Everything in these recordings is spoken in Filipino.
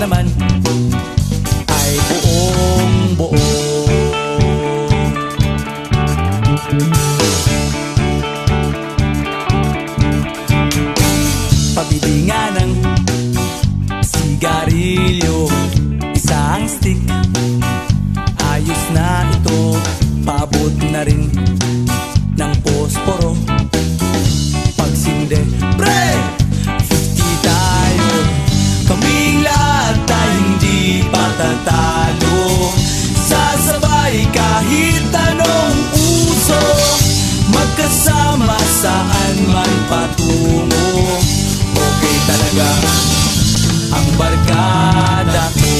naman ay buong buo. Pabili nga ng sigarilyo, isang stick, ayos na ito. Paabot na rin ng posporo. Pagsinde, pre! 50 tayo, kaming lahat ay hindi patatalo. Sasabay kahit anong uso, magkasama saan man patungo. Okay talaga ang barkada ko.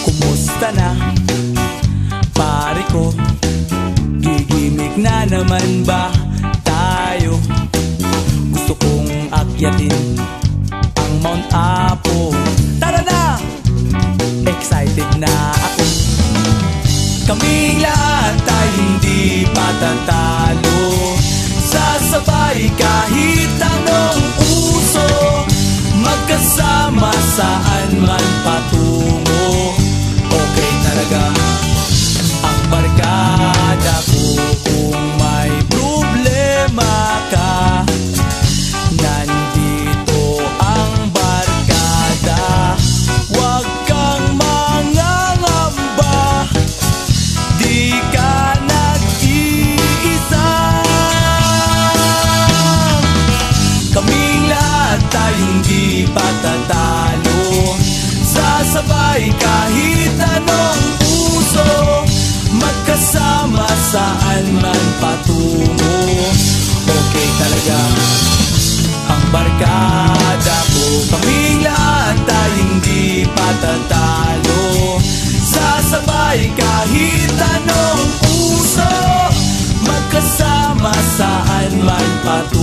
Kumusta na, pare ko? Gigimik na naman ba tayo? Gusto kong akyatin ang Mount Apo. Tara na! Excited na ako. Kaming lahat ay hindi patatalo. Sasabay kahit anong uso, magkasama saan man patungo. Okay talaga ang barkada ko. Kung may problema ka, nandito ang barkada. Huwag kang mangangamba, di ka nag-iisa. Kaming lahat ay hindi patatalo. Sasabay kahit anong uso, magkasama saan man patungo. Okay talaga ang barkada ko. Kaming lahat ay hindi patatalo. Sasabay kahit anong uso, magkasama saan man patungo.